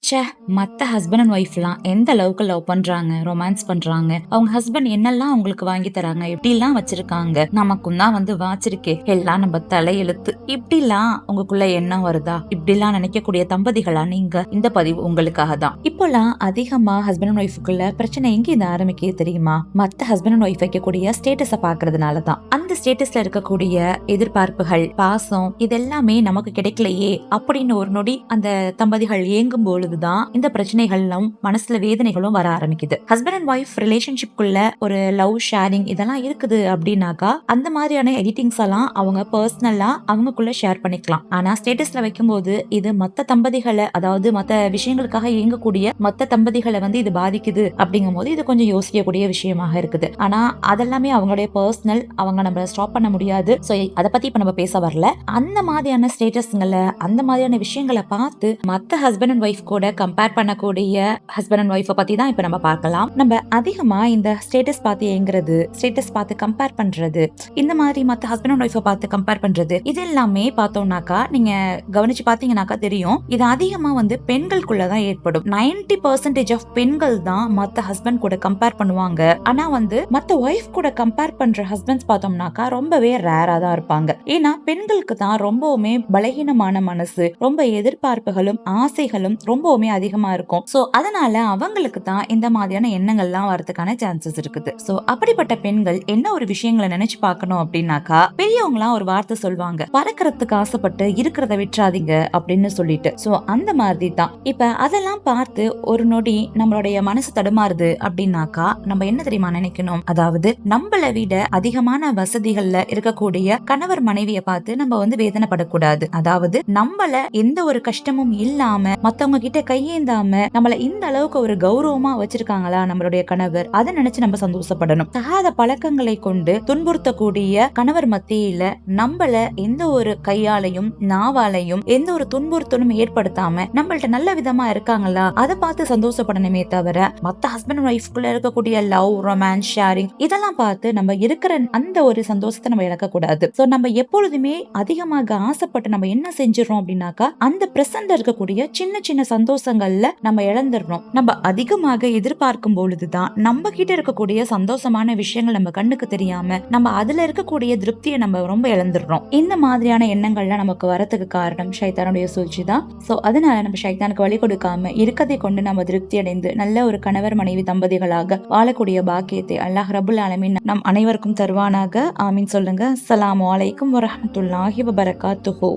ச்சே! மத்த husband and ஒய்ஃப்லாம் எந்த அளவுக்கு லவ் பண்றாங்க, ரொமான்ஸ் பண்றாங்க. அவங்க ஹஸ்பண்ட் என்னெல்லாம் அவங்களுக்கு வாங்கி தராங்க, எப்படிலாம் வச்சிருக்காங்க. நமக்கும் தான் வந்து வாச்சிருக்கே, எல்லாம் நம்ம தலையெழுத்து. இப்படிலாம் உங்களுக்குள்ள எண்ணம் வருதா? இப்படிலாம் நினைக்கக்கூடிய தம்பதிகளா நீங்க? இந்த பதிவு உங்களுக்காக தான். இப்போலாம் அதிகமா ஹஸ்பண்ட் அண்ட் ஒய்ஃபுக்குள்ள பிரச்சனை எங்க இருந்து ஆரம்பிக்குது தெரியுமா? மத்த ஹஸ்பண்ட் அண்ட் ஒய்ஃப் வைக்கக்கூடிய ஸ்டேட்டஸ பாக்குறதுனால தான். அந்த ஸ்டேட்டஸ்ல இருக்கக்கூடிய எதிர்பார்ப்புகள், பாசம் இதெல்லாமே நமக்கு கிடைக்கலையே அப்படின்னு ஒரு நொடி அந்த தம்பதிகள் ஏங்கும் பொழுது தான் இந்த பிரச்சனைகளும் மனசுல வேதனைகளும் வர ஆரம்பிக்குது. ஹஸ்பண்ட் அண்ட் ஒய்ஃப் ரிலேஷன்ஷிப்குள்ள ஒரு லவ் ஷேரிங் இதெல்லாம் இருக்குது அப்படின்னாக்கா அந்த மாதிரியான எடிட்டிங்ஸ் எல்லாம் அவங்க பர்சனலா அவங்களுக்குள்ள ஷேர் பண்ணிக்கலாம். ஆனா ஸ்டேட்டஸ்ல வைக்கும்போது இது மத்த தம்பதிகளை, அதாவது மத்த விஷயங்களுக்காக இயங்கக்கூடிய மத்த தம்பதிகளை வந்து இது பாதிக்குது அப்படிங்கும் போது இது கொஞ்சம் யோசிக்கக்கூடிய விஷயமாக இருக்குது. ஆனா அதெல்லாமே அவங்களுடைய பர்சனல், அவங்க நம்ம ஸ்டாப் பண்ண முடியாது. சோ அதை பத்தி இப்ப நம்ம பேச வரல. அந்த மாதிரியான ஸ்டேட்டஸ்களை, அந்த மாதிரியான விஷயங்களை பார்த்து மத்த ஹஸ்பண்ட் அண்ட் ஒய்ஃப் கூட கம்பேர் பண்ணக்கூடிய ஹஸ்பண்ட் அண்ட் ஒய்ஃபை பத்தி தான் இப்ப நம்ம பார்க்கலாம். நம்ம அதிகமா இந்த ஸ்டேட்டஸ் பார்த்து ஏங்குறது, ஸ்டேட்டஸ் பார்த்து கம்பேர் பண்றது, இந்த மாதிரி மத்த ஹஸ்பண்ட் அண்ட் ஒய்ஃபை பார்த்து கம்பேர் பண்றது, இது எல்லாமே பார்த்தோம்னாக்கா நீங்க கவனிச்சு பாத்தீங்கன்னாக்கா தெரியும். இது அதிகமா வந்து பெண்களுக்குள்ளதான் ஏற்படும். 90% ஆஃப் பெண்கள் தான் மத்த ஹஸ்பண்ட் கூட கம்பேர் பண்ணுவாங்க. ஆனா வந்து மத்த ஒய்ஃப் கூட கம்பேர் பண்ற ஹஸ்பண்ட்ஸ் பார்த்தோம்னாக்கா ரொம்பவே ரேரா தான் இருப்பாங்க. ஏன்னா பெண்களுக்கு தான் ரொம்பவுமே பலகீனமான மனசு, ரொம்ப எதிர்பார்ப்புகளும் ஆசைகளும் ரொம்பவுமே அதிகமா இருக்கும். சோ அதனால அவங்களுக்கு தான் இந்த மாதிரியான எண்ணங்கள்லாம் வரதுக்கான சான்சஸ் இருக்குது. சோ அப்படிப்பட்ட பெண்கள் என்ன ஒரு விஷயங்களை நினைச்சு பார்க்கணும் அப்படின்னாக்கா, பெரியவங்களாம் ஒரு வார்த்தை சொல்லுவாங்க, பறக்கிறதுக்கு ஆசைப்பட்டு இருக்கிறத விட்டுறாதீங்க அப்படின்னு சொல்லிட்டு. சோ அந்த மாதிரி தான் இப்ப அதெல்லாம் பார்த்து ஒரு நொடி நம்மளுடைய மனசு தடுமாறுது அப்படின்னாக்கா நம்ம என்ன தெரியுமா நினைக்கணும், அதாவது நம்மளை விட அதிகமான வசதிகள்ல இருக்கக்கூடிய கணவர் மனைவியை பார்த்து நம்ம வந்து வேதனைப்படக்கூடாது. அதாவது நம்மள எந்த ஒரு கஷ்டமும் இல்லாம மத்தவங்க கிட்ட கையேந்தாம நம்மள இந்த அளவுக்கு ஒரு கௌரவமா வச்சிருக்காங்களா நம்மளுடைய கணவர், அதை நினைச்சு நம்ம சந்தோஷப்படணும். தகாத பழக்கங்களை கொண்டு துன்புறுத்தக்கூடிய கணவர் மத்தியில நம்மள எந்த ஒரு கையாலையும் நாவாலையும் எந்த ஒரு துன்புறுத்தலும் ஏற்படுத்தாம நம்மள்ட்ட நல்ல விதமா இருக்காங்களா அதை பார்த்து சந்தோஷப்படணுமே தவிர மத்த ஹஸ்பண்ட் அண்ட் ஒய்ஃப்குள்ள இருக்கக்கூடிய லவ், ரொமான்ஸ், ஷேரிங் இதெல்லாம் பார்த்து நம்ம இருக்கிற அந்த ஒரு சந்தோஷத்தை நம்ம இழக்க கூடாது. சோ நம்ம எப்பொழுதுமே அதிகமாக ஆசைப்பட்டு நம்ம என்ன செஞ்சிடறோம் அப்படின்னாக்கா அந்த பிரசன்ட்ல இருக்கக்கூடிய சின்ன சின்ன சந்தோஷங்கள்ல நம்ம இழந்துடணும். நம்ம அதிகமாக எதிர்பார்க்கும் பொழுதுதான் நம்ம கிட்ட இருக்கக்கூடிய சந்தோஷமான விஷயங்கள் நம்ம கண்ணுக்கு தெரியாம நம்ம அதுல இருக்கக்கூடிய திருப்தியை நம்ம ரொம்ப இழந்துடுறோம். இந்த மாதிரியான எண்ணங்கள்லாம் நமக்கு வரதுக்கு காரணம் ஷைத்தானுடைய சூழ்ச்சி தான். சோ அதனால நம்ம ஷைத்தானுக்கு வழி கொடுக்காம இருக்கதை கொண்டு நம்ம திருப்தி அடைந்து நல்ல ஒரு கணவர் மனைவி தம்பதிகளாக வாழக்கூடிய பாக்கியத்தை அல்லாஹ் ரப்புல் ஆலமீன் நம் அனைவருக்கும் தருவானாக. ஆமீன் சொல்லுங்க. அஸ்ஸலாமு அலைக்கும் வரஹ்மத்துல்லாஹி வபரகாத்துஹு.